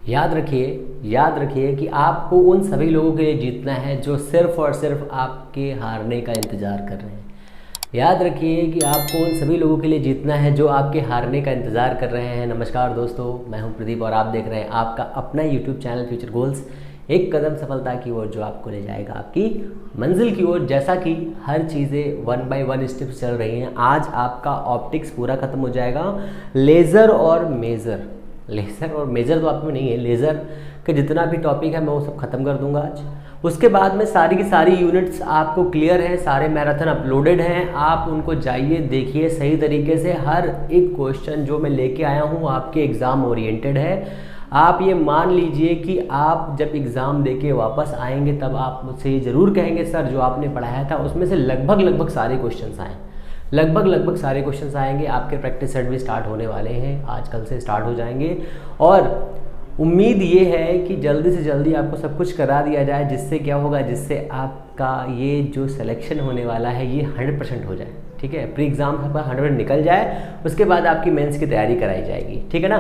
याद रखिए कि आपको उन सभी लोगों के लिए जीतना है जो सिर्फ और सिर्फ आपके हारने का इंतज़ार कर रहे हैं। याद रखिए कि आपको उन सभी लोगों के लिए जीतना है जो आपके हारने का इंतज़ार कर रहे हैं। नमस्कार दोस्तों, मैं हूं प्रदीप और आप देख रहे हैं आपका अपना यूट्यूब चैनल फ्यूचर गोल्स, एक कदम सफलता की ओर जो आपको ले जाएगा आपकी मंजिल की ओर। जैसा कि हर चीज़ें 1 बाय 1 स्टेप चल रही हैं, आज आपका ऑप्टिक्स पूरा ख़त्म हो जाएगा। लेज़र और मेज़र तो आप में नहीं है, लेज़र का जितना भी टॉपिक है मैं वो सब खत्म कर दूंगा आज। उसके बाद में सारी की सारी यूनिट्स आपको क्लियर है, सारे मैराथन अपलोडेड हैं, आप उनको जाइए देखिए सही तरीके से। हर एक क्वेश्चन जो मैं लेके आया हूँ आपके एग्ज़ाम ओरिएंटेड है। आप ये मान लीजिए कि आप जब एग्ज़ाम देके वापस आएंगे तब आप मुझसे ये ज़रूर कहेंगे सर जो आपने पढ़ाया था उसमें से लगभग सारे क्वेश्चन आए, लगभग सारे क्वेश्चन आएंगे। आपके प्रैक्टिस सेट भी स्टार्ट होने वाले हैं, आज कल से स्टार्ट हो जाएंगे और उम्मीद ये है कि जल्दी से जल्दी आपको सब कुछ करा दिया जाए, जिससे क्या होगा, जिससे आपका ये जो सिलेक्शन होने वाला है ये 100% हो जाए। ठीक है, प्री एग्ज़ाम आपका 100% निकल जाए, उसके बाद आपकी मेंस की तैयारी कराई जाएगी। ठीक है ना।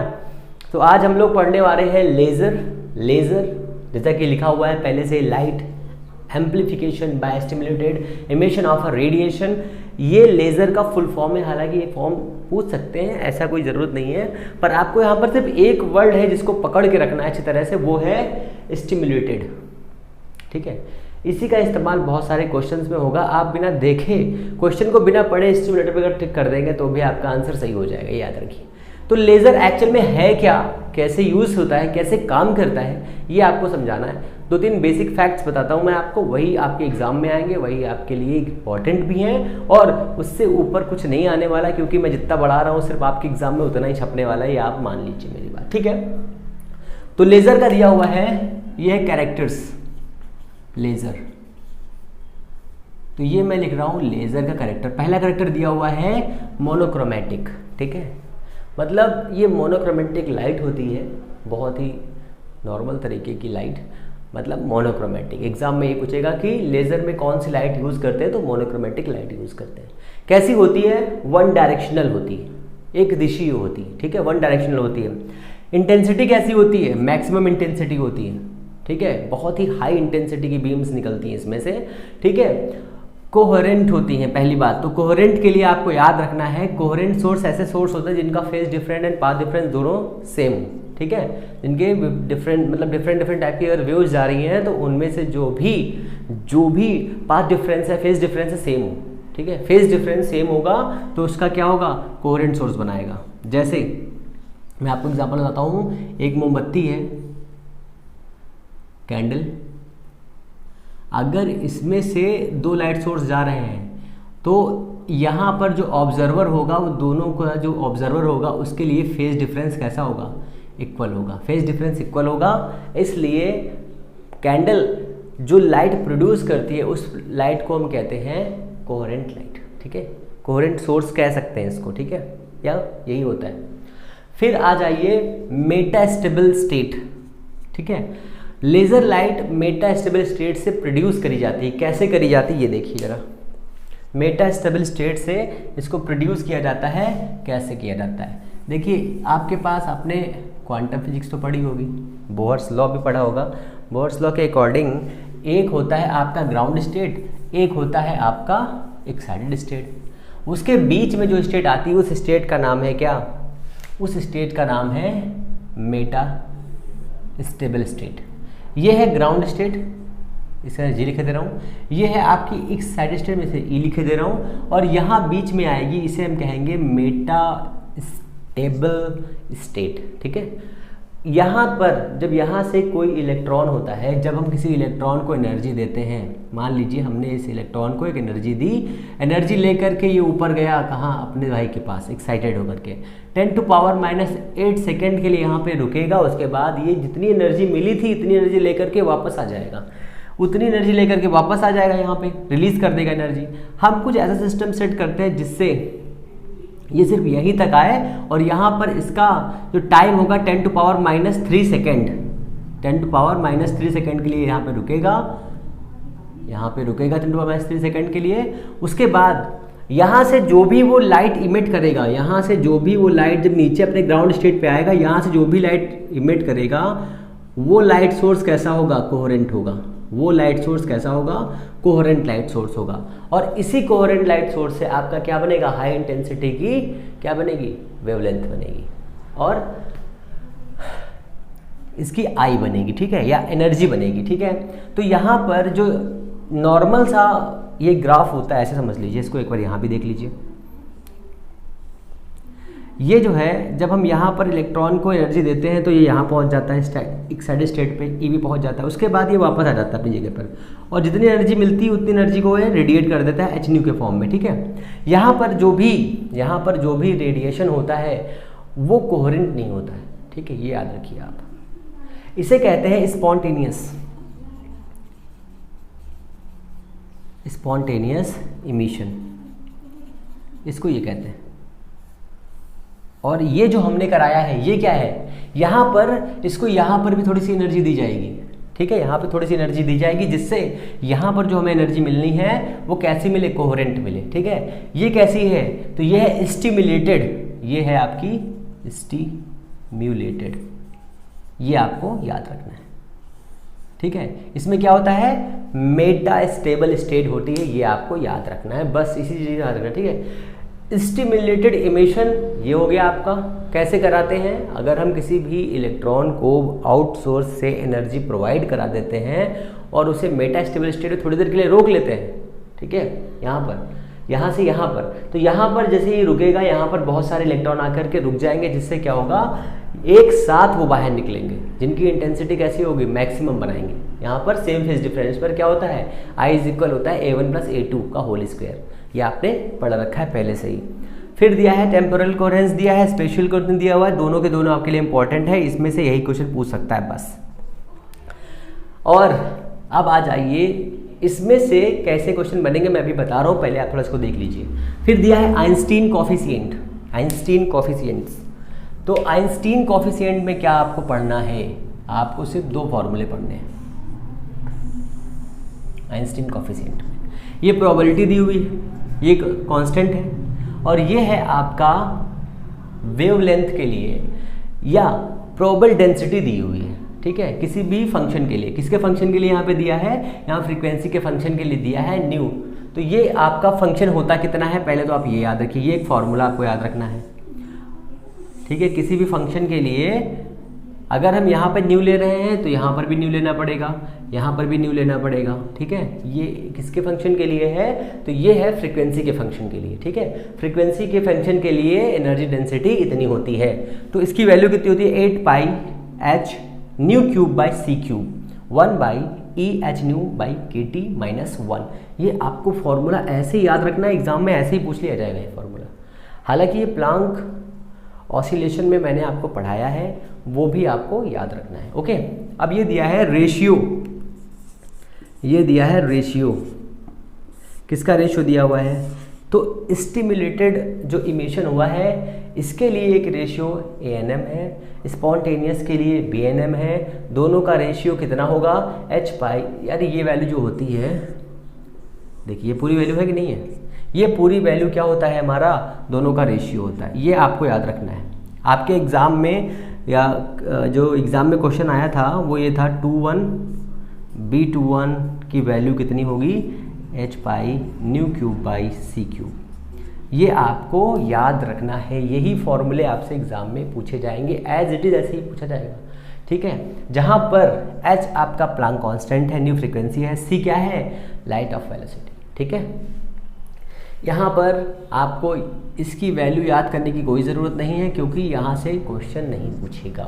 तो आज हम लोग पढ़ने वाले हैं लेज़र जैसा कि लिखा हुआ है पहले से, light amplification by stimulated emission of a radiation. ये लेज़र का फुल फॉर्म है, हालांकि ये फॉर्म पूछ सकते हैं, ऐसा कोई ज़रूरत नहीं है, पर आपको यहाँ पर सिर्फ एक वर्ड है जिसको पकड़ के रखना है अच्छी तरह से, वो है स्टिमुलेटेड। ठीक है, इसी का इस्तेमाल बहुत सारे क्वेश्चंस में होगा। आप बिना देखे क्वेश्चन को बिना पढ़े स्टिमुलेटेड पर टिक कर देंगे तो भी आपका आंसर सही हो जाएगा, याद रखिए। तो लेज़र एक्चुअल में है क्या, कैसे यूज़ होता है, कैसे काम करता है, ये आपको समझाना है। 2-3 बेसिक फैक्ट्स बताता हूँ मैं आपको, वही आपके एग्जाम में आएंगे, वही आपके लिए इंपॉर्टेंट भी हैं और उससे ऊपर कुछ नहीं आने वाला, क्योंकि मैं जितना बढ़ा रहा हूँ सिर्फ आपके एग्जाम में उतना ही छपने वाला है, ये आप मान लीजिए मेरी बात। ठीक है, तो लेज़र का दिया हुआ है, ये है कैरेक्टर्स लेज़र। तो ये मैं लिख रहा हूँ लेज़र का कैरेक्टर। पहला कैरेक्टर दिया हुआ है मोनोक्रोमेटिक। ठीक है, मतलब ये मोनोक्रोमेटिक लाइट होती है, बहुत ही नॉर्मल तरीके की लाइट, मतलब मोनोक्रोमेटिक। एग्जाम में ये पूछेगा कि लेज़र में कौन सी लाइट यूज़ करते हैं, तो मोनोक्रोमेटिक लाइट यूज़ करते हैं। कैसी होती है, 1 डायरेक्शनल होती है, एक दिशीय होती है। ठीक है, 1 डायरेक्शनल होती है। इंटेंसिटी कैसी होती है, मैक्सिमम इंटेंसिटी होती है। ठीक है, बहुत ही हाई इंटेंसिटी की बीम्स निकलती हैं इसमें से। ठीक है, कोहेरेंट होती हैं। पहली बात तो कोहेरेंट के लिए आपको याद रखना है, कोहेरेंट सोर्स ऐसे सोर्स होते हैं जिनका phase different and path difference दोनों सेम। ठीक है, जिनके डिफरेंट टाइप की अगर वेव्स जा रही हैं तो उनमें से जो भी पाथ डिफरेंस है, फेज डिफरेंस है, सेम हो। ठीक है, फेज डिफरेंस सेम होगा तो उसका क्या होगा, कोहेरेंट सोर्स बनाएगा। जैसे मैं आपको एग्जांपल बताता हूँ, एक मोमबत्ती है, कैंडल, अगर इसमें से 2 लाइट सोर्स जा रहे हैं तो यहाँ पर जो ऑब्जर्वर होगा, वो दोनों का जो ऑब्जर्वर होगा उसके लिए फेज डिफरेंस कैसा होगा, इक्वल होगा। फेज डिफरेंस इक्वल होगा, इसलिए कैंडल जो लाइट प्रोड्यूस करती है उस लाइट को हम कहते हैं कोहेरेंट लाइट। ठीक है, कोहेरेंट सोर्स कह सकते हैं इसको। ठीक है, या यही होता है। फिर आ जाइए मेटास्टेबल स्टेट। ठीक है, लेज़र लाइट मेटास्टेबल स्टेट से प्रोड्यूस करी जाती है। कैसे करी जाती है ये देखिए जरा, मेटास्टेबल स्टेट से इसको प्रोड्यूस किया जाता है। कैसे किया जाता है, देखिए आपके पास आपने क्वांटम फिजिक्स तो पढ़ी होगी, बोहर्स लॉ भी पढ़ा होगा। बोहर्स लॉ के अकॉर्डिंग एक होता है आपका ग्राउंड स्टेट, एक होता है आपका एक्साइटेड स्टेट। उसके बीच में जो स्टेट आती है उस स्टेट का नाम है क्या, उस स्टेट का नाम है मेटास्टेबल स्टेट। ये है ग्राउंड स्टेट, इसे जी लिखे दे रहा हूँ। ये है आपकी एक्साइटेड स्टेट, में से ई लिखे दे रहा हूँ, और यहाँ बीच में आएगी, इसे हम कहेंगे मेटास्टेबल स्टेट। ठीक है, यहाँ पर जब यहाँ से कोई इलेक्ट्रॉन होता है, जब हम किसी इलेक्ट्रॉन को एनर्जी देते हैं, मान लीजिए हमने इस इलेक्ट्रॉन को एक एनर्जी दी, एनर्जी लेकर के ये ऊपर गया कहाँ, अपने भाई के पास, एक्साइटेड होकर के 10⁻⁸ सेकेंड के लिए यहाँ पे रुकेगा। उसके बाद ये जितनी एनर्जी मिली थी इतनी एनर्जी लेकर के वापस आ जाएगा, उतनी एनर्जी लेकर के वापस आ जाएगा, यहाँ पे रिलीज कर देगा एनर्जी। हम कुछ ऐसा सिस्टम सेट करते हैं जिससे ये सिर्फ यहीं तक आए, और यहाँ पर इसका जो टाइम होगा 10⁻³ सेकेंड, 10⁻³ सेकेंड के लिए यहाँ पे रुकेगा, 10⁻³ सेकेंड के लिए। उसके बाद यहाँ से जो भी वो लाइट इमिट करेगा, यहाँ से जो भी वो लाइट जब नीचे अपने ग्राउंड स्टेट पे आएगा, यहाँ से जो भी लाइट इमिट करेगा वो लाइट सोर्स कैसा होगा, कोहेरेंट होगा। वो लाइट सोर्स कैसा होगा, कोहेरेंट लाइट सोर्स होगा। और इसी कोहेरेंट लाइट सोर्स से आपका क्या बनेगा, हाई इंटेंसिटी की क्या बनेगी, वेवलेंथ बनेगी, और इसकी आई बनेगी, ठीक है, या एनर्जी बनेगी, ठीक है। तो यहाँ पर जो नॉर्मल सा ये ग्राफ होता है, ऐसे समझ लीजिए इसको, एक बार यहाँ भी देख लीजिए। ये जो है जब हम यहाँ पर इलेक्ट्रॉन को एनर्जी देते हैं तो ये यहाँ पहुँच जाता है एक साइड स्टेट पे, ई भी पहुँच जाता है, उसके बाद ये वापस आ जाता है अपनी जगह पर, और जितनी एनर्जी मिलती है उतनी एनर्जी को ये रेडिएट कर देता है एच के फॉर्म में, ठीक है। यहाँ पर जो भी रेडिएशन होता है वो कोहेरेंट नहीं होता है, ठीक है, ये याद रखिए आप। इसे कहते हैं स्पॉन्टेनियस इमिशन, इसको ये कहते हैं। और ये जो हमने कराया है ये क्या है, यहाँ पर इसको यहाँ पर भी थोड़ी सी एनर्जी दी जाएगी, ठीक है, यहाँ पे थोड़ी सी एनर्जी दी जाएगी, जिससे यहाँ पर जो हमें एनर्जी मिलनी है वो कैसी मिले, कोहेरेंट मिले, ठीक है। ये कैसी है, तो ये है स्टिम्युलेटेड, ये है आपकी स्टिम्युलेटेड, ये आपको याद रखना है, ठीक है। इसमें क्या होता है, मेटा स्टेबल स्टेट होती है, ये आपको याद रखना है, बस इसी चीज़ याद रखना है, ठीक है। स्टिम्युलेटेड इमिशन ये हो गया आपका। कैसे कराते हैं, अगर हम किसी भी इलेक्ट्रॉन को आउट सोर्स से एनर्जी प्रोवाइड करा देते हैं और उसे मेटा स्टेबल स्टेट में थोड़ी देर के लिए रोक लेते हैं, ठीक है, यहाँ से यहाँ पर, तो यहाँ पर जैसे ही रुकेगा यहाँ पर बहुत सारे इलेक्ट्रॉन आकर के रुक जाएंगे, जिससे क्या होगा, एक साथ वो बाहर निकलेंगे, जिनकी इंटेंसिटी कैसी होगी, मैक्सिमम बनाएंगे। यहाँ पर सेम फेज डिफरेंस पर क्या होता है, I इक्वल होता है A1 + A2 का होल स्क्वायर, ये आपने पढ़ रखा है पहले से ही। फिर दिया है टेम्पोरल कोहेरेंस, दिया है स्पेशियल कोहेरेंस दिया हुआ है, दोनों के दोनों आपके लिए इंपॉर्टेंट है, इसमें से यही क्वेश्चन पूछ सकता है बस। और अब आ जाइए इसमें से कैसे क्वेश्चन बनेंगे मैं अभी बता रहा हूँ, पहले आप थोड़ा इसको देख लीजिए। फिर दिया है आइंस्टीन कोफिशिएंट्स। तो आइंस्टीन कोफिशिएंट में क्या आपको पढ़ना है, आपको सिर्फ दो फॉर्मूले पढ़ने हैं आइंस्टीन कोफिशिएंट में। ये प्रोबेबिलिटी दी हुई है, ये कांस्टेंट है, और ये है आपका वेवलेंथ के लिए या प्रोबेबल डेंसिटी दी हुई है, ठीक है, किसी भी फंक्शन के लिए। किसके फंक्शन के लिए यहाँ पे दिया है, यहाँ फ्रीक्वेंसी के फंक्शन के लिए दिया है न्यू। तो ये आपका फंक्शन होता कितना है, पहले तो आप ये याद रखिए, ये एक फॉर्मूला आपको याद रखना है, ठीक है। किसी भी फंक्शन के लिए अगर हम यहाँ पर न्यू ले रहे हैं तो यहाँ पर भी न्यू लेना पड़ेगा, यहाँ पर भी न्यू लेना पड़ेगा, ठीक है। ये किसके फंक्शन के लिए है, तो ये है फ्रीक्वेंसी के फंक्शन के लिए, ठीक है। फ्रीक्वेंसी के फंक्शन के लिए एनर्जी डेंसिटी इतनी होती है, तो इसकी वैल्यू कितनी होती है, 8πh μ³ / c³, 1/Ehν/kT-1। ये आपको फॉर्मूला ऐसे ही याद रखना है, एग्जाम में ऐसे ही पूछ लिया जाएगा ये फॉर्मूला। हालांकि ये प्लांक ऑसिलेशन में मैंने आपको पढ़ाया है, वो भी आपको याद रखना है, ओके। अब ये दिया है रेशियो, किसका रेशियो दिया हुआ है, तो स्टिम्युलेटेड जो इमिशन हुआ है इसके लिए एक रेशियो ANM है, स्पॉन्टेनियस के लिए BNM है, दोनों का रेशियो कितना होगा, H π। यार ये वैल्यू जो होती है, देखिए ये पूरी वैल्यू है कि नहीं है, ये पूरी वैल्यू क्या होता है, हमारा दोनों का रेशियो होता है, ये आपको याद रखना है। आपके एग्ज़ाम में या जो एग्ज़ाम में क्वेश्चन आया था वो ये था 21 B21 की वैल्यू कितनी होगी, H π μ³ / c³। ये आपको याद रखना है, यही फॉर्मूले आपसे एग्ज़ाम में पूछे जाएंगे, एज इट इज़ ऐसे ही पूछा जाएगा, ठीक है। जहाँ पर H आपका प्लांक कांस्टेंट है, न्यू फ्रीक्वेंसी है, C क्या है, लाइट ऑफ वेलोसिटी, ठीक है। यहाँ पर आपको इसकी वैल्यू याद करने की कोई ज़रूरत नहीं है, क्योंकि यहाँ से क्वेश्चन नहीं पूछेगा।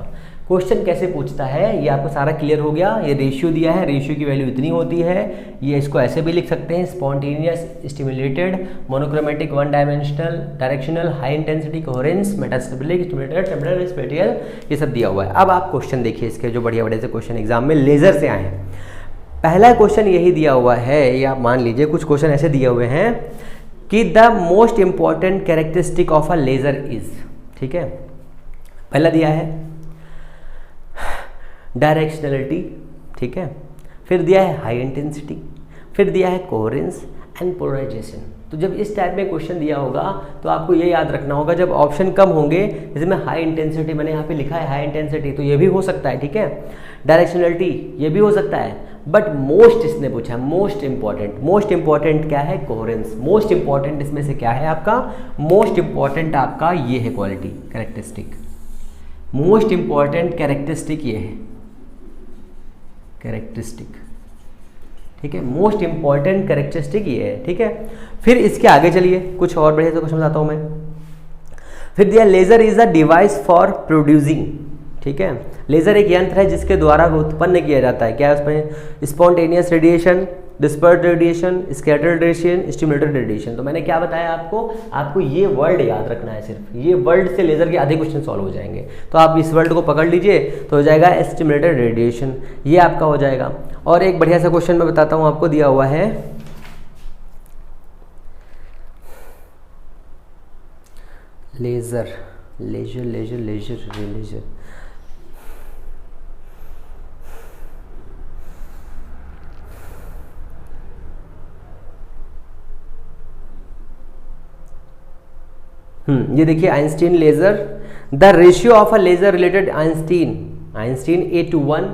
क्वेश्चन कैसे पूछता है ये आपको सारा क्लियर हो गया। ये रेशियो दिया है, रेशियो की वैल्यू इतनी होती है, ये इसको ऐसे भी लिख सकते हैं, spontaneous stimulated monochromatic one dimensional directional high intensity coherence metastabilic stimulated temporal spatial, ये सब दिया हुआ है। अब आप क्वेश्चन देखिए इसके, जो बढ़िया बढ़िया से क्वेश्चन एग्जाम में लेज़र से आए हैं। पहला क्वेश्चन यही दिया हुआ है, या मान लीजिए कुछ क्वेश्चन ऐसे दिए हुए हैं कि the most important characteristic of a laser is, ठीक है। पहला दिया है डायरेक्शनलिटी, ठीक है। फिर दिया है हाई इंटेंसिटी, फिर दिया है कोहेरेंस एंड पोलराइजेशन। तो जब इस टाइप में क्वेश्चन दिया होगा तो आपको ये याद रखना होगा, जब ऑप्शन कम होंगे, जैसे मैं हाई इंटेंसिटी, मैंने यहाँ पे लिखा है हाई इंटेंसिटी, तो ये भी हो सकता है, ठीक है। डायरेक्शनलिटी ये भी हो सकता है, बट मोस्ट इसने पूछा, मोस्ट इंपॉर्टेंट क्या है, कोहेरेंस। मोस्ट इंपॉर्टेंट इसमें से क्या है आपका, मोस्ट इंपॉर्टेंट आपका ये है quality characteristic, most important characteristic ये है कैरेक्टरिस्टिक, ठीक है। मोस्ट इंपॉर्टेंट कैरेक्टरिस्टिक ये है, ठीक है। फिर इसके आगे चलिए, कुछ और बढ़िया से क्वेश्चन बताता हूँ मैं। फिर दिया laser is a device for producing, ठीक है। लेजर एक यंत्र है जिसके द्वारा उत्पन्न किया जाता है, क्या है उसमें, spontaneous radiation, dispersed radiation, scattered radiation, stimulated radiation. तो मैंने क्या बताया आपको ये वर्ड याद रखना है, सिर्फ ये वर्ड से लेजर के आधे क्वेश्चन सॉल्व हो जाएंगे। तो आप इस वर्ड को पकड़ लीजिए तो हो जाएगा स्टिमुलेटेड रेडिएशन, ये आपका हो जाएगा। और एक बढ़िया सा क्वेश्चन मैं बताता हूँ आपको, दिया हुआ है laser laser laser laser laser ये देखिए Einstein laser, the ratio of a laser related Einstein A/1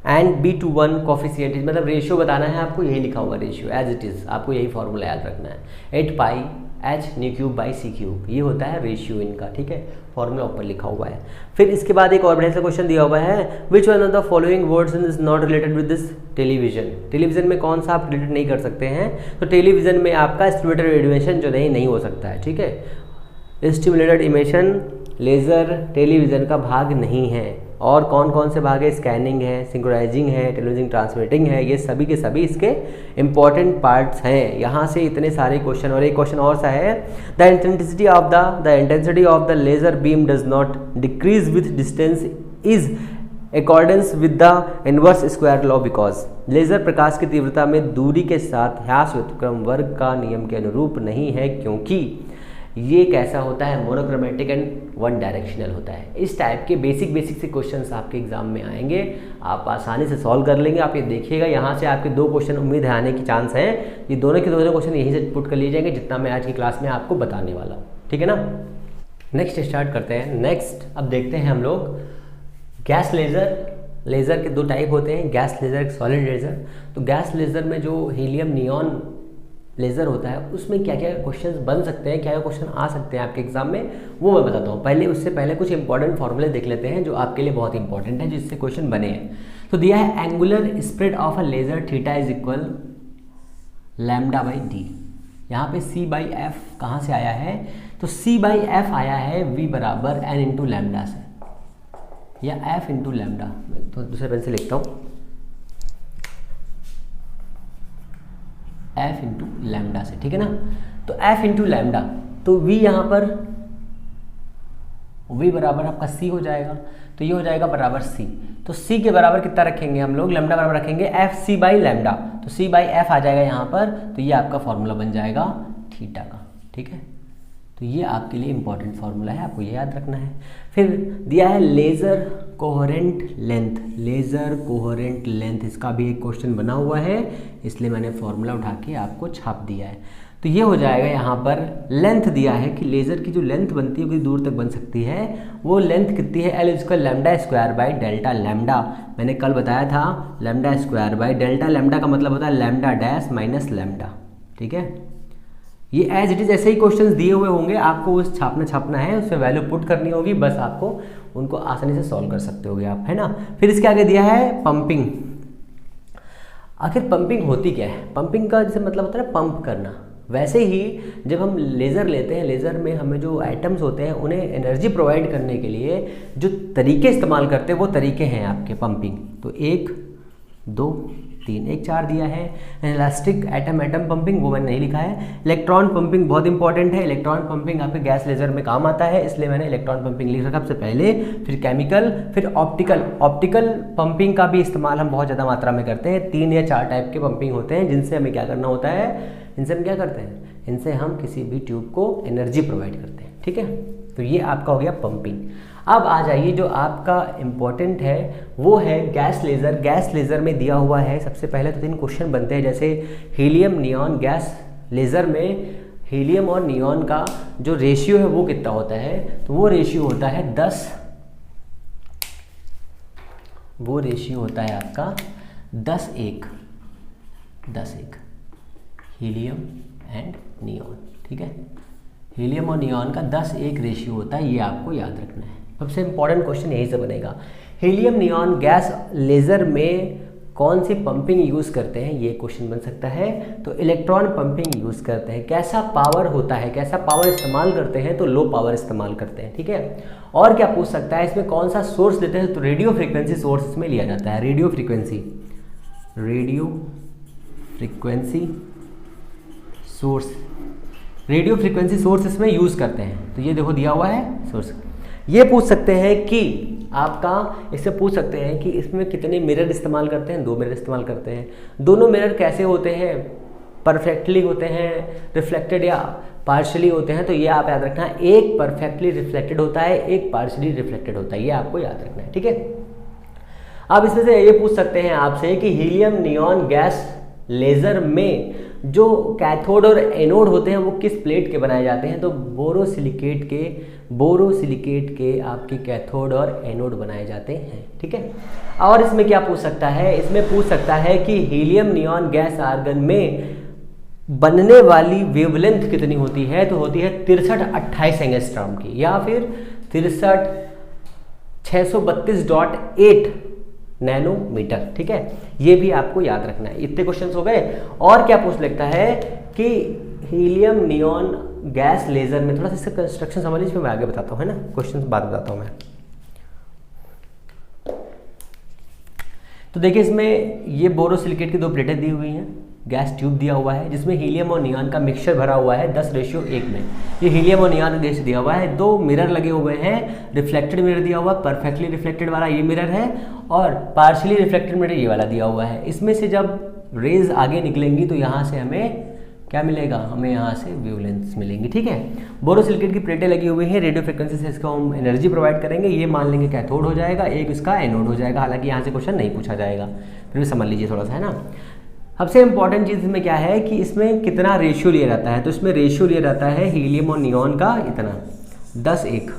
and B/1 coefficient, मतलब रेशियो बताना है आपको, यही लिखा हुआ रेशियो एज इट इज, आपको यही फॉर्मूला याद रखना है, 8πh/3/c³, ये होता है रेशियो इनका, ठीक है। फॉर्मूला ऊपर लिखा हुआ है। फिर इसके बाद एक और बढ़िया सा क्वेश्चन दिया हुआ है, which one of the following words is not related with this television. Television में कौन सा आप रिलेटेड नहीं कर सकते हैं, तो टेलीविजन में आपका स्टिमुलेटेड रेडिएशन जो नहीं हो सकता है, ठीक है। स्टिमुलेटेड इमिशन लेज़र टेलीविज़न का भाग नहीं है। और कौन कौन से भाग है, स्कैनिंग है, सिंक्रोनाइजिंग है, टेलीविजन ट्रांसमिटिंग है, ये सभी के सभी इसके इंपॉर्टेंट पार्ट्स हैं। यहाँ से इतने सारे क्वेश्चन, और एक क्वेश्चन और सा है, the intensity of the laser beam does not decrease with distance is accordance with the inverse square law because. Laser प्रकाश की तीव्रता में दूरी के साथ ह्रास व्युत्क्रम वर्ग का नियम के अनुरूप नहीं है, क्योंकि ये कैसा होता है, मोनोक्रोमेटिक एंड वन डायरेक्शनल होता है। इस टाइप के बेसिक से क्वेश्चंस आपके एग्जाम में आएंगे, आप आसानी से सॉल्व कर लेंगे। आप ये देखिएगा, यहाँ से आपके 2 क्वेश्चन उम्मीद है आने की चांस है, ये दोनों के दोनों क्वेश्चन यहीं से पुट कर लिए जाएंगे जितना मैं आज की क्लास में आपको बताने वाला हूँ, ठीक है ना। नेक्स्ट स्टार्ट करते हैं। नेक्स्ट अब देखते हैं हम लोग गैस लेज़र। लेज़र के 2 टाइप होते हैं, गैस लेज़र, एक सॉलिड लेज़र। तो गैस लेज़र में जो हीलियम नियॉन लेज़र होता है उसमें क्या क्या क्वेश्चंस बन सकते हैं, क्या क्या क्वेश्चन आ सकते हैं आपके एग्जाम में, वो मैं बताता हूँ। उससे पहले कुछ इंपॉर्टेंट फॉर्मूले देख लेते हैं जो आपके लिए बहुत इंपॉर्टेंट है, जिससे क्वेश्चन बने हैं। तो दिया है angular spread of a laser theta is equal λ/d। यहाँ पे c/f कहाँ से आया है, तो c/f आया है v बराबर n इंटू लैम्डा से, या f इंटू लैम्डा। तो दूसरे पेन से लिखता हूँ, f इंटू लैम्डा से, ठीक है ना। तो f इंटू लैम्डा, तो v यहाँ पर v बराबर आपका c हो जाएगा, तो ये हो जाएगा बराबर c। तो c के बराबर कितना रखेंगे हम लोग, लैम्डा बराबर रखेंगे fc/λ, तो c/f आ जाएगा यहाँ पर, तो ये आपका फॉर्मूला बन जाएगा थीटा का, ठीक है। तो ये आपके लिए इंपॉर्टेंट फार्मूला है, आपको ये याद रखना है। फिर दिया है laser coherent length, laser coherent length, इसका भी एक क्वेश्चन बना हुआ है, इसलिए मैंने फार्मूला उठा के आपको छाप दिया है। तो ये हो जाएगा, यहाँ पर लेंथ दिया है कि लेज़र की जो लेंथ बनती है वो कितनी दूर तक बन सकती है, वो लेंथ कितनी है, L²λ/Δλ। मैंने कल बताया था λ²/Δλ का मतलब होता है λ' माइनस लैम्डा, ठीक है। ये एज इट इज ऐसे ही क्वेश्चंस दिए हुए होंगे, आपको उस छापना है, उसमें वैल्यू पुट करनी होगी, बस आपको उनको आसानी से सॉल्व कर सकते होगे आप, है ना। फिर इसके आगे दिया है पंपिंग। आखिर पंपिंग होती क्या है, पंपिंग का जैसे मतलब होता है पंप करना, वैसे ही जब हम लेज़र लेते हैं, लेज़र में हमें जो आइटम्स होते हैं उन्हें एनर्जी प्रोवाइड करने के लिए जो तरीके इस्तेमाल करते हैं वो तरीके हैं आपके पंपिंग। तो 1 2 3 एक 4 दिया है। इलास्टिक एटम पंपिंग वो मैंने नहीं लिखा है। इलेक्ट्रॉन पंपिंग बहुत इंपॉर्टेंट है, इलेक्ट्रॉन पंपिंग आपके गैस लेज़र में काम आता है, इसलिए मैंने इलेक्ट्रॉन पंपिंग लिख रखा सबसे पहले। फिर केमिकल, फिर ऑप्टिकल पंपिंग का भी इस्तेमाल हम बहुत ज़्यादा मात्रा में करते हैं। 3 या 4 टाइप के पंपिंग होते हैं जिनसे हमें क्या करना होता है, इनसे हम क्या करते हैं, इनसे हम किसी भी ट्यूब को एनर्जी प्रोवाइड करते हैं, ठीक है। तो ये आपका हो गया पंपिंग। अब आ जाइए जो आपका इम्पॉर्टेंट है वो है गैस लेज़र। गैस लेज़र में दिया हुआ है सबसे पहले तो 3 क्वेश्चन बनते हैं, जैसे हीलियम नियॉन गैस लेज़र में हीलियम और नियॉन का जो रेशियो है वो कितना होता है, तो वो रेशियो होता है 10, वो रेशियो होता है आपका 10:1 हीलियम एंड नियॉन। ठीक है, हीलियम और नियॉन का 10:1 रेशियो होता है, ये आपको याद रखना है। सबसे इंपॉर्टेंट क्वेश्चन यही से बनेगा। हीलियम नियॉन गैस लेज़र में कौन सी पंपिंग यूज़ करते हैं, ये क्वेश्चन बन सकता है। तो इलेक्ट्रॉन पंपिंग यूज़ करते हैं। कैसा पावर होता है, कैसा पावर इस्तेमाल करते हैं, तो लो पावर इस्तेमाल करते हैं। ठीक है, और क्या पूछ सकता है, इसमें कौन सा सोर्स लेते हैं, तो रेडियो फ्रिक्वेंसी सोर्स इसमें लिया जाता है। रेडियो फ्रिक्वेंसी सोर्स इसमें यूज़ करते हैं। तो ये देखो दिया हुआ है सोर्स। ये पूछ सकते हैं कि आपका, इससे पूछ सकते हैं कि इसमें कितने मिरर इस्तेमाल करते हैं, 2 मिरर इस्तेमाल करते हैं। दोनों मिरर कैसे होते हैं, परफेक्टली होते हैं, रिफ्लेक्टेड या पार्शली होते हैं। तो ये आप याद रखना, एक परफेक्टली रिफ्लेक्टेड होता है, एक पार्शली रिफ्लेक्टेड होता है, ये आपको याद रखना है। ठीक है, अब इसमें से ये पूछ सकते हैं आपसे कि हीलियम नियॉन गैस लेज़र में जो कैथोड और एनोड होते हैं वो किस प्लेट के बनाए जाते हैं, तो बोरोसिलिकेट के आपके कैथोड और एनोड बनाए जाते हैं। ठीक है, और इसमें क्या पूछ सकता है, इसमें पूछ सकता है कि हीलियम नियॉन गैस आर्गन में बनने वाली वेवलेंथ कितनी होती है, तो होती है 6328 एंगस्ट्रॉम की, या फिर 63632.8 नैनोमीटर। ठीक है, ये भी आपको याद रखना है। इतने क्वेश्चंस हो गए। और क्या पूछ लगता है कि हीलियम नियॉन गैस लेज़र में, थोड़ा सा इसका कंस्ट्रक्शन समझ लीजिए, मैं आगे बताता हूँ, है ना, क्वेश्चन बाद बताता हूँ मैं। तो देखिए, इसमें ये बोरोसिलिकेट की 2 प्लेटें दी हुई हैं, गैस ट्यूब दिया हुआ है जिसमें हीलियम और नियॉन का मिक्सचर भरा हुआ है 10:1 में। ये हीलियम और नियॉन गैस दिया हुआ है। 2 मिरर लगे हुए हैं, रिफ्लेक्टेड मिरर दिया हुआ, परफेक्टली रिफ्लेक्टेड वाला ये मिरर है, और पार्शियली रिफ्लेक्टेड मिरर ये वाला दिया हुआ है। इसमें से जब रेज आगे निकलेंगी तो यहाँ से हमें क्या मिलेगा, हमें यहाँ से वेवलेंथ्स मिलेंगी। ठीक है, बोरोसिलिकेट की प्लेटें लगी हुई हैं, रेडियो फ्रिक्वेंसी से इसको हम एनर्जी प्रोवाइड करेंगे। ये मान लेंगे कैथोड हो जाएगा, एक इसका एनोड हो जाएगा। हालांकि यहाँ से क्वेश्चन नहीं पूछा जाएगा, फिर भी समझ लीजिए थोड़ा सा, है ना। सबसे इंपॉर्टेंट चीज़ इसमें क्या है कि इसमें कितना रेशियो लिया जाता है, तो इसमें रेशियो लिया जाता है हीलियम और नियॉन का इतना 10:1।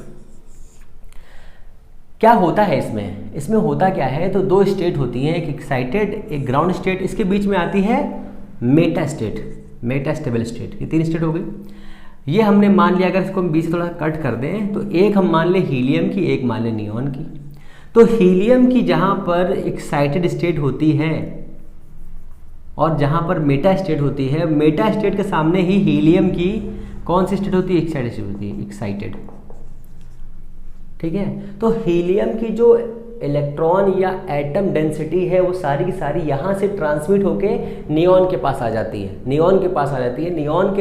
क्या होता है इसमें होता क्या है, तो 2 स्टेट होती हैं, एक एक्साइटेड, एक ग्राउंड स्टेट, इसके बीच में आती है मेटास्टेबल स्टेट। ये 3 स्टेट हो गई। ये हमने मान लिया, अगर इसको हम बीच थोड़ा कट कर दें तो एक हम मान ले हीलियम की, एक मान ले नियॉन की। तो हीलियम की जहाँ पर एक्साइटेड स्टेट होती है और जहाँ पर मेटा स्टेट होती है, मेटा स्टेट के सामने ही हीलियम की कौन सी स्टेट होती है, एक्साइटेड स्टेट होती है, एक्साइटेड। ठीक है, तो हीलियम की जो इलेक्ट्रॉन या एटम डेंसिटी है वो सारी की सारी यहाँ से ट्रांसमिट होके नियॉन के पास आ जाती है, नियॉन के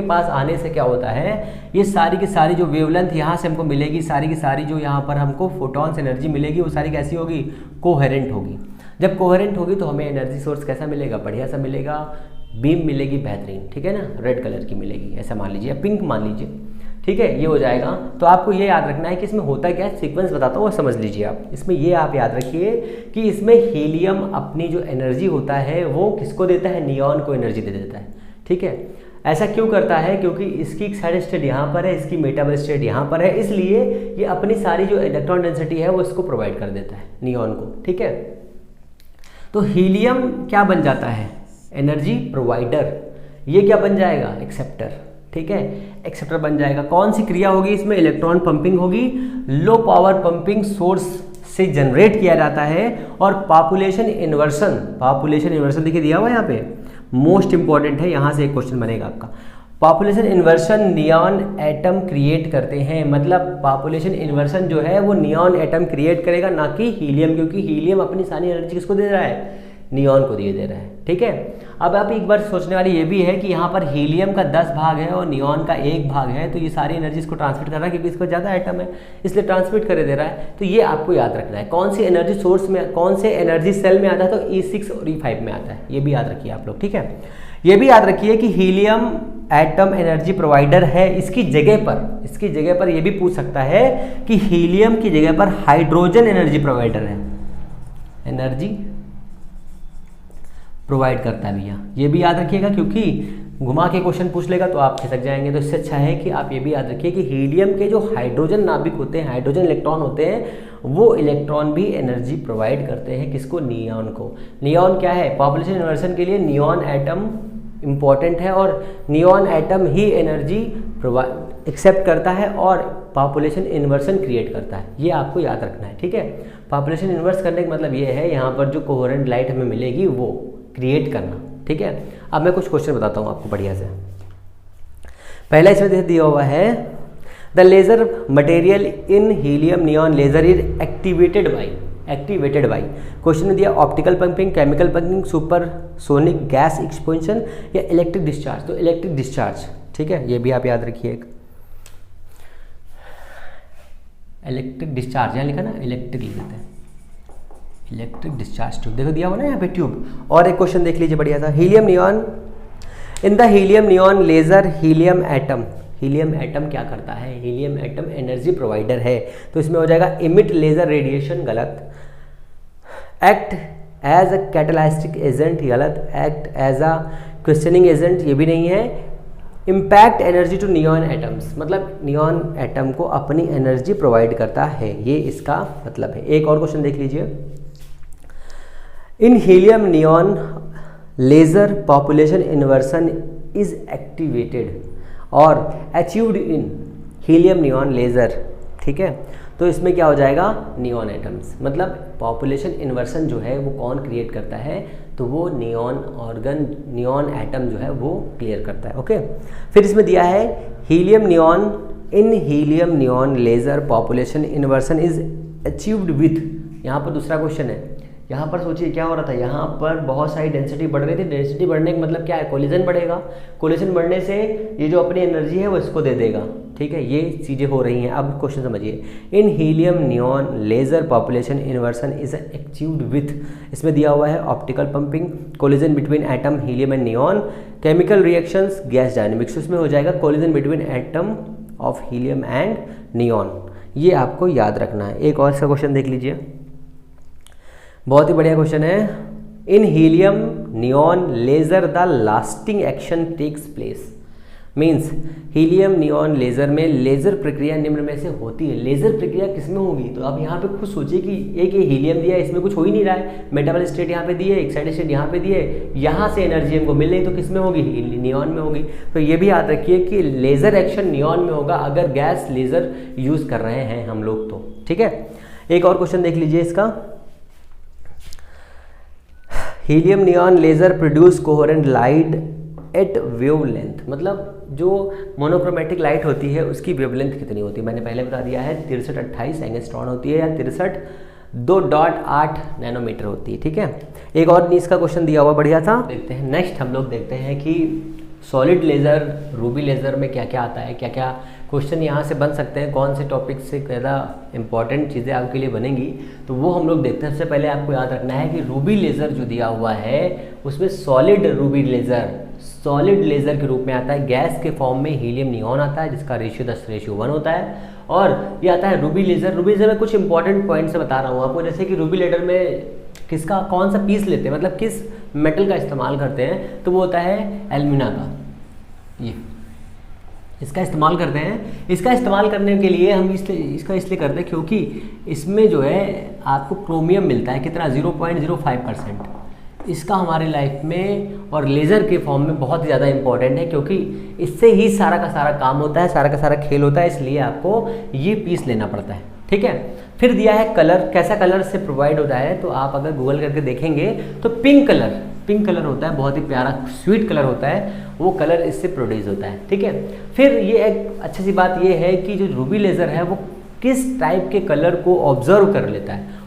पास आने से क्या होता है, ये सारी की सारी जो वेवलेंथ यहाँ से हमको मिलेगी, सारी की सारी जो यहाँ पर हमको फोटॉन्स एनर्जी मिलेगी, वो सारी कैसी होगी, कोहेरेंट होगी। जब कोहेरेंट होगी तो हमें एनर्जी सोर्स कैसा मिलेगा, बढ़िया सा मिलेगा, बीम मिलेगी बेहतरीन। ठीक है ना, रेड कलर की मिलेगी, ऐसा मान लीजिए, पिंक मान लीजिए। ठीक है, ये हो जाएगा। तो आपको ये याद रखना है कि इसमें होता क्या है, सीक्वेंस बताता हूँ, समझ लीजिए आप। इसमें ये आप याद रखिए कि इसमें हीलियम अपनी जो एनर्जी होता है वो किसको देता है, नियॉन को एनर्जी दे देता है। ठीक है, ऐसा क्यों करता है, क्योंकि इसकी एक्साइटेड स्टेट यहाँ पर है, इसकी मेटाबल स्टेट यहाँ पर है, इसलिए ये अपनी सारी जो इलेक्ट्रॉन डेंसिटी है वो इसको प्रोवाइड कर देता है नियॉन को। ठीक है, तो हीलियम क्या बन जाता है, एनर्जी प्रोवाइडर। ये क्या बन जाएगा, एक्सेप्टर। ठीक है, एक्सेप्टर बन जाएगा। कौन सी क्रिया होगी इसमें, इलेक्ट्रॉन पंपिंग होगी, लो पावर पंपिंग सोर्स से जनरेट किया जाता है। और पॉपुलेशन इन्वर्सन देखिए दिया हुआ है यहाँ पे, मोस्ट इंपॉर्टेंट है, यहाँ से एक क्वेश्चन बनेगा आपका। Population inversion neon atom create करते हैं, मतलब पॉपुलेशन इन्वर्सन जो है वो नियॉन एटम क्रिएट करेगा, ना कि हीलियम, क्योंकि हीलियम अपनी सारी एनर्जी किसको दे रहा है, नियॉन को दे रहा है। ठीक है, अब आप एक बार सोचने वाली ये भी है कि यहाँ पर हीलियम का 10 भाग है और नियॉन का 1 भाग है, तो ये सारी एनर्जी इसको ट्रांसमिट कर रहा है, क्योंकि इसको ज़्यादा एटम है इसलिए ट्रांसमिट कर दे रहा है। तो ये आपको याद रखना है, कौन सी एनर्जी सोर्स में, कौन से एनर्जी सेल में आता है, तो E6 और E5 में आता है, ये भी याद रखिए आप लोग। ठीक है, ये भी याद रखिए कि हीलियम एटम एनर्जी प्रोवाइडर है। इसकी जगह पर ये भी पूछ सकता है कि हीलियम की जगह पर हाइड्रोजन एनर्जी प्रोवाइडर है, एनर्जी प्रोवाइड करता है भैया, ये भी याद रखिएगा, क्योंकि घुमा के क्वेश्चन पूछ लेगा तो आप खिसक जाएंगे। तो इससे अच्छा है कि आप ये भी याद रखिए कि हीलियम के जो हाइड्रोजन नाभिक होते हैं, हाइड्रोजन इलेक्ट्रॉन होते हैं, वो इलेक्ट्रॉन भी एनर्जी प्रोवाइड करते हैं किसको, नियॉन को। नियॉन क्या है, पॉपुलेशन इन्वर्सन के लिए नियॉन एटम इम्पॉर्टेंट है और नियॉन एटम ही एनर्जी प्रोवाइड एक्सेप्ट करता है और पॉपुलेशन इन्वर्सन क्रिएट करता है। ये आपको याद रखना है, ठीक है। पॉपुलेशन इन्वर्स करने का मतलब ये है यहाँ पर जो कोहेरेंट लाइट हमें मिलेगी वो क्रिएट करना, ठीक है। अब मैं कुछ क्वेश्चन बताता हूँ आपको बढ़िया से। पहला इसमें दिया हुआ है the laser material in helium neon laser is activated by question में दिया optical pumping, chemical pumping, super sonic gas expansion या इलेक्ट्रिक डिस्चार्ज। तो इलेक्ट्रिक डिस्चार्ज, ठीक है, ये भी आप याद रखिए। इलेक्ट्रिक डिस्चार्ज यहाँ लिखा ना, इलेक्ट्रिक लिख देते हैं, इलेक्ट्रिक डिस्चार्ज ट्यूब, देखो दिया हुआ ना यहाँ पे ट्यूब। और एक क्वेश्चन देख लीजिए बढ़िया सा, helium neon in the helium neon laser helium atom. Helium atom क्या करता है, हीलियम एटम एनर्जी प्रोवाइडर है। तो इसमें हो जाएगा इमिट लेजर रेडिएशन, गलत। Act as a catalytic agent, गलत। Act as a questioning agent, ये भी नहीं है। Impact energy to neon atoms, मतलब नियॉन एटम को अपनी एनर्जी प्रोवाइड करता है, ये इसका मतलब है। एक और क्वेश्चन देख लीजिए, in helium neon laser population inversion is activated और achieved in helium neon laser, ठीक है। तो इसमें क्या हो जाएगा, नियॉन एटम्स, मतलब पॉपुलेशन इन्वर्सन जो है वो कौन क्रिएट करता है, तो वो नियॉन ऑर्गन, नियॉन एटम जो है वो क्लियर करता है, ओके। फिर इसमें दिया है helium neon in helium neon laser population inversion is achieved with. यहाँ पर दूसरा क्वेश्चन है, यहाँ पर सोचिए क्या हो रहा था, यहाँ पर बहुत सारी डेंसिटी बढ़ रही थी। डेंसिटी बढ़ने का मतलब क्या है, कोलिजन बढ़ेगा। कोलिजन बढ़ने से ये जो अपनी एनर्जी है वो इसको दे देगा, ठीक है। ये चीज़ें हो रही हैं। अब क्वेश्चन समझिए, in helium neon laser population inversion is achieved with, इसमें दिया हुआ है optical pumping, collision between atom helium and neon, chemical reactions, gas dynamics. इसमें हो जाएगा collision between atom of helium and neon. ये आपको याद रखना है। एक और सा क्वेश्चन देख लीजिए, बहुत ही बढ़िया क्वेश्चन है। In helium neon laser the lasting action takes place, means helium neon laser में लेजर प्रक्रिया निम्न में से होती है। लेजर प्रक्रिया किसमें होगी, तो आप यहाँ पे खुद सोचिए कि एक ये हीलियम दिया है, इसमें कुछ हो ही नहीं रहा है, मेटाबल स्टेट यहाँ पे दी है, एक्साइटेड स्टेट यहाँ पे दी है, यहाँ से एनर्जी हमको मिल रही, तो किस में होगी, नियॉन में होगी। तो ये भी याद रखिए कि लेजर एक्शन नियॉन में होगा अगर गैस लेजर यूज कर रहे हैं हम लोग तो, ठीक है। एक और क्वेश्चन देख लीजिए इसका, helium neon laser produce coherent light at wavelength, मतलब जो मोनोक्रोमेटिक लाइट होती है उसकी वेवलेंथ कितनी होती है, मैंने पहले बता दिया है 6328 एंगस्ट्रॉन होती है या 63.2.8 नैनोमीटर होती है, ठीक है। एक और नीस का क्वेश्चन दिया हुआ बढ़िया था, देखते हैं। नेक्स्ट हम लोग देखते हैं कि सॉलिड लेज़र, रूबी लेज़र में क्या क्या आता है, क्या क्या क्वेश्चन यहाँ से बन सकते हैं, कौन से टॉपिक से ज़्यादा इंपॉर्टेंट चीज़ें आपके लिए बनेंगी, तो वो हम लोग देखते हैं। सबसे पहले आपको याद रखना है कि रूबी लेज़र जो दिया हुआ है उसमें solid Ruby laser, solid laser के रूप में आता है। गैस के फॉर्म में हीलियम नियॉन आता है जिसका रेशियो 10:1 होता है, और ये आता है रूबी लेज़र। रूबी लेज़र में कुछ इंपॉर्टेंट पॉइंट से बता रहा हूँ आपको, जैसे कि रूबी लेज़र में किसका कौन सा पीस लेते हैं, मतलब किस मेटल का इस्तेमाल करते हैं, तो वो होता है एल्यूमिना का। ये इसका इस्तेमाल करते हैं। इसका इस्तेमाल करने के लिए हम इसका इसलिए करते हैं क्योंकि इसमें जो है आपको क्रोमियम मिलता है, कितना 0.05%। इसका हमारे लाइफ में और लेज़र के फॉर्म में बहुत ज़्यादा इंपॉर्टेंट है, क्योंकि इससे ही सारा का सारा काम होता है, सारा का सारा खेल होता है, इसलिए आपको ये पीस लेना पड़ता है, ठीक है। फिर दिया है कलर, कैसा कलर से प्रोवाइड होता है, तो आप अगर गूगल करके देखेंगे तो पिंक कलर होता है, बहुत ही प्यारा स्वीट कलर होता है, वो कलर इससे प्रोड्यूस होता है, ठीक है। फिर ये एक अच्छी सी बात ये है कि जो रूबी लेज़र है वो किस टाइप के कलर को ऑब्जर्व कर लेता है,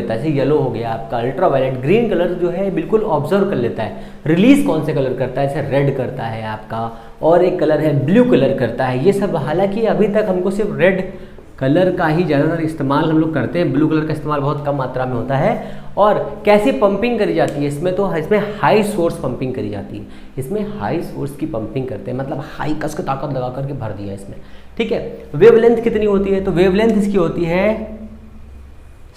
जैसे येलो हो गया आपका, अल्ट्रावायलेट, ग्रीन कलर जो है बिल्कुल ऑब्जर्व कर लेता है। रिलीज कौन से कलर करता है, जैसे रेड करता है आपका, और एक कलर है ब्लू कलर करता है। ये सब हालांकि अभी तक हमको सिर्फ रेड कलर का ही ज़्यादातर इस्तेमाल हम लोग करते हैं, ब्लू कलर का इस्तेमाल बहुत कम मात्रा में होता है। और कैसी पंपिंग करी जाती है इसमें, तो इसमें हाई सोर्स पंपिंग करी जाती है, इसमें हाई सोर्स की पंपिंग करते हैं, मतलब हाई कस की ताकत लगा करके भर दिया इसमें, ठीक है। वेवलेंथ कितनी होती है, तो वेवलेंथ इसकी होती है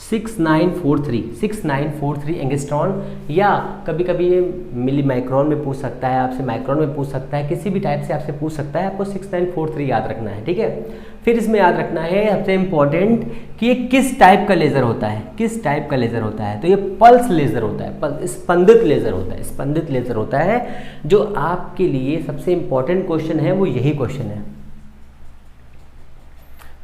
6943 एंगस्ट्रॉन, या कभी कभी ये मिली माइक्रोन में पूछ सकता है आपसे, माइक्रोन में पूछ सकता है, किसी भी टाइप से आपसे पूछ सकता है। आपको 6943 याद रखना है, ठीक है। फिर इसमें याद रखना है सबसे इम्पॉर्टेंट कि ये किस टाइप का लेज़र होता है, किस टाइप का लेज़र होता है। तो ये पल्स लेज़र होता है, स्पंदित लेज़र होता है, स्पंदित लेज़र होता है। जो आपके लिए सबसे इम्पॉर्टेंट क्वेश्चन है वो यही क्वेश्चन है।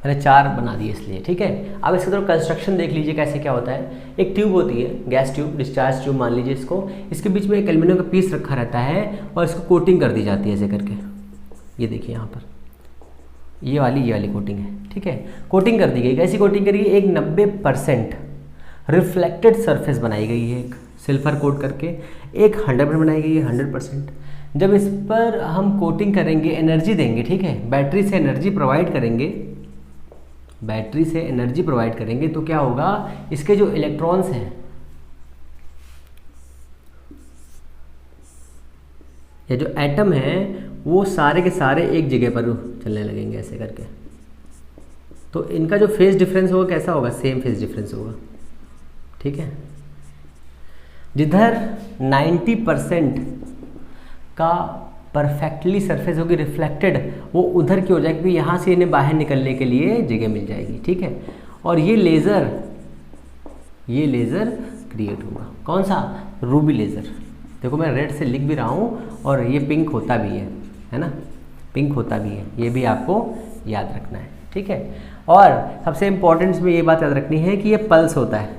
मैंने 4 बना दिए इसलिए, ठीक है। अब इसका थोड़ा कंस्ट्रक्शन देख लीजिए कैसे क्या होता है। एक ट्यूब होती है, गैस ट्यूब, डिस्चार्ज ट्यूब मान लीजिए इसको। इसके बीच में एक एल्यूमिनियम का पीस रखा रहता है और इसको कोटिंग कर दी जाती है ऐसे करके। ये देखिए यहाँ पर ये वाली कोटिंग है, ठीक है। कोटिंग कर दी गई, कैसी कोटिंग करी? एक 90% रिफ्लेक्टेड सरफेस बनाई गई है, एक सिल्फर कोट करके। एक 100% बनाई गई है, 100%। जब इस पर हम कोटिंग करेंगे, एनर्जी देंगे, ठीक है, बैटरी से एनर्जी प्रोवाइड करेंगे, बैटरी से एनर्जी प्रोवाइड करेंगे तो क्या होगा, इसके जो इलेक्ट्रॉन्स हैं, ये जो एटम हैं वो सारे के सारे एक जगह पर चलने लगेंगे ऐसे करके। तो इनका जो फेज डिफरेंस होगा कैसा होगा? सेम फेज डिफरेंस होगा, ठीक है। जिधर 90% का परफेक्टली सरफेस होगी रिफ्लेक्टेड, वो उधर की हो जाएगी, क्योंकि यहाँ से इन्हें बाहर निकलने के लिए जगह मिल जाएगी, ठीक है। और ये लेज़र क्रिएट होगा, कौन सा? Ruby laser. देखो मैं रेड से लिख भी रहा हूँ और ये पिंक होता भी है ना, पिंक होता भी है, ये भी आपको याद रखना है, ठीक है। और सबसे इम्पोर्टेंट इसमें ये बात याद रखनी है कि ये पल्स होता है,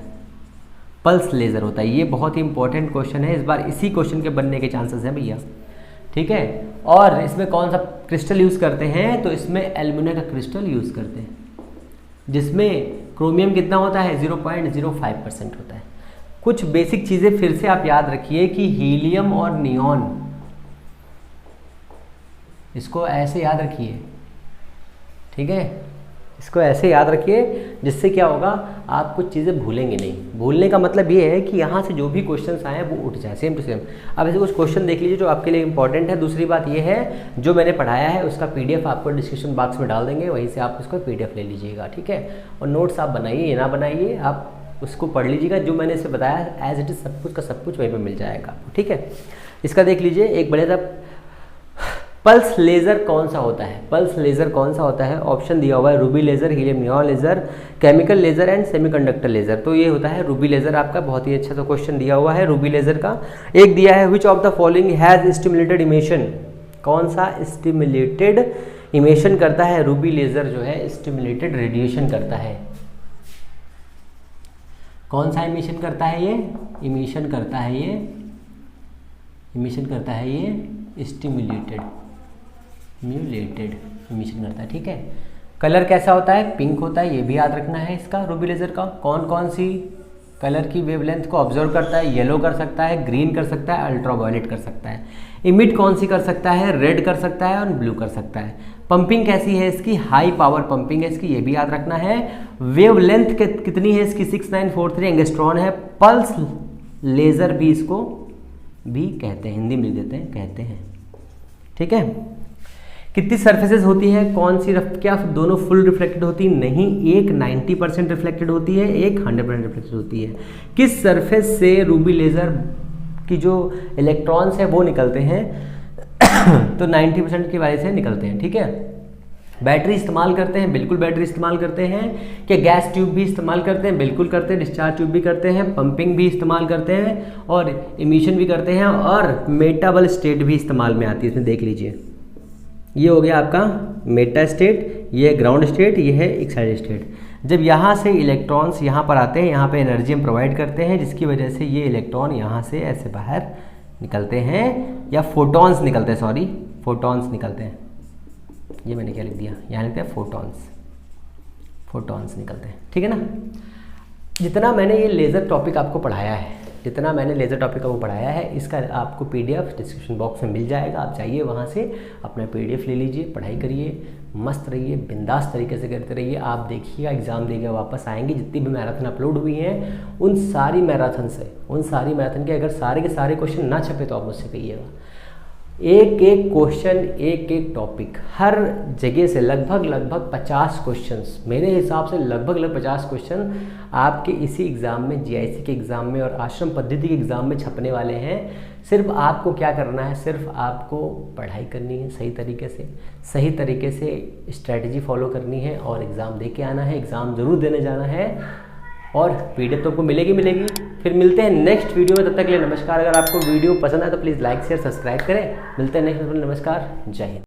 पल्स लेज़र होता है। ये बहुत ही इंपॉर्टेंट क्वेश्चन है, इस बार इसी क्वेश्चन के बनने के चांसेस हैं भैया, ठीक है। और इसमें कौन सा क्रिस्टल यूज़ करते हैं? तो इसमें एल्यूमिनियम का क्रिस्टल यूज़ करते हैं, जिसमें क्रोमियम कितना होता है? 0.05% होता है। कुछ बेसिक चीज़ें फिर से आप याद रखिए कि हीलियम और नियॉन, इसको ऐसे याद रखिए, ठीक है, इसको ऐसे याद रखिए, जिससे क्या होगा, आप कुछ चीज़ें भूलेंगे नहीं। भूलने का मतलब ये है कि यहाँ से जो भी क्वेश्चंस आए वो उठ जाए, सेम टू सेम। अब ऐसे कुछ क्वेश्चन देख लीजिए जो आपके लिए इंपॉर्टेंट है। दूसरी बात ये है, जो मैंने पढ़ाया है उसका PDF आपको डिस्क्रिप्शन बॉक्स में डाल देंगे, वहीं से आप उसको PDF ले लीजिएगा, ठीक है। और नोट्स आप बनाइए या ना बनाइए, आप उसको पढ़ लीजिएगा। जो मैंने इसे बताया एज इट इज़ सब कुछ का सब कुछ वहीं पर मिल जाएगा, ठीक है। इसका देख लीजिए, एक बड़े सा पल्स लेज़र कौन सा होता है? पल्स लेज़र कौन सा होता है? ऑप्शन दिया हुआ है, Ruby laser, helium neon laser, chemical laser and semiconductor laser. तो ये होता है रूबी लेज़र आपका। बहुत ही अच्छा सा क्वेश्चन दिया हुआ है रूबी लेज़र का। एक दिया है, which of the following has stimulated emission? कौन सा स्टिमुलेटेड इमिशन करता है? रूबी लेज़र जो है स्टिमुलेटेड रेडिएशन करता है। कौन सा इमिशन करता है? ये इमिशन करता है, ये इमिशन करता है, ये स्टिमुलेटेड इमिशन करता है, ठीक है। कलर कैसा होता है? पिंक होता है, ये भी याद रखना है इसका रूबी लेज़र का। कौन कौन सी कलर की वेवलेंथ को ऑब्जर्व करता है? येलो कर सकता है, ग्रीन कर सकता है, अल्ट्रावायलेट कर सकता है। इमिट कौन सी कर सकता है? रेड कर सकता है और ब्लू कर सकता है। पंपिंग कैसी है इसकी? हाई पावर पंपिंग है इसकी, ये भी याद रखना है। वेवलेंथ कितनी है इसकी? 6943 एंगस्ट्रॉन है। पल्स लेज़र भी इसको भी कहते हैं, हिंदी में लिख देते हैं, कहते हैं, ठीक है। कितनी सरफेसेस होती है? कौन सी क्या दोनों फुल रिफ्लेक्टेड होती है? नहीं, एक 90% रिफ्लेक्टेड होती है, एक 100% रिफ्लेक्टेड होती है। किस सरफेस से रूबी लेज़र की जो इलेक्ट्रॉन्स है वो निकलते हैं? तो 90% की वजह से निकलते हैं, ठीक है। बैटरी इस्तेमाल करते हैं? बिल्कुल बैटरी इस्तेमाल करते हैं। क्या गैस ट्यूब भी इस्तेमाल करते हैं? बिल्कुल करते हैं। डिस्चार्ज ट्यूब भी करते हैं, पंपिंग भी इस्तेमाल करते हैं और इमिशन भी करते हैं, और मेटाबल स्टेट भी इस्तेमाल में आती है। इसमें देख लीजिए, ये हो गया आपका मेटा स्टेट, ये ग्राउंड स्टेट, ये है एक्साइटेड स्टेट। जब यहाँ से इलेक्ट्रॉन्स यहाँ पर आते हैं, यहाँ पे एनर्जी हम प्रोवाइड करते हैं, जिसकी वजह से ये इलेक्ट्रॉन यहाँ से ऐसे बाहर निकलते हैं, या फोटॉन्स निकलते हैं, सॉरी फोटॉन्स निकलते हैं। ये मैंने क्या लिख दिया, यहाँ लिखते हैं फोटॉन्स निकलते हैं, ठीक है ना। जितना मैंने ये लेज़र टॉपिक आपको पढ़ाया है, जितना मैंने लेज़र टॉपिक आपको पढ़ाया है, इसका आपको PDF डिस्क्रिप्शन बॉक्स में मिल जाएगा। आप चाहिए वहाँ से अपना PDF ले लीजिए, पढ़ाई करिए, मस्त रहिए, बिंदास तरीके से करते रहिए। आप देखिएगा एग्ज़ाम देके वापस आएंगे, जितनी भी मैराथन अपलोड हुई हैं उन सारी मैराथन के अगर सारे के सारे क्वेश्चन ना छपे तो आप मुझसे कहिएगा। एक एक क्वेश्चन, एक एक टॉपिक, हर जगह से लगभग 50 क्वेश्चंस, मेरे हिसाब से लगभग 50 क्वेश्चन आपके इसी एग्ज़ाम में, जीआईसी के एग्ज़ाम में और आश्रम पद्धति के एग्ज़ाम में छपने वाले हैं। सिर्फ आपको क्या करना है, सिर्फ आपको पढ़ाई करनी है सही तरीके से स्ट्रैटेजी फॉलो करनी है और एग्ज़ाम दे के आना है, एग्ज़ाम ज़रूर देने जाना है और पीडीएफ तो आपको मिलेगी। फिर मिलते हैं नेक्स्ट वीडियो में, तब तक के लिए नमस्कार। अगर आपको वीडियो पसंद आए तो प्लीज़ लाइक शेयर सब्सक्राइब करें। मिलते हैं नेक्स्ट वीडियो में, नमस्कार, जय हिंद।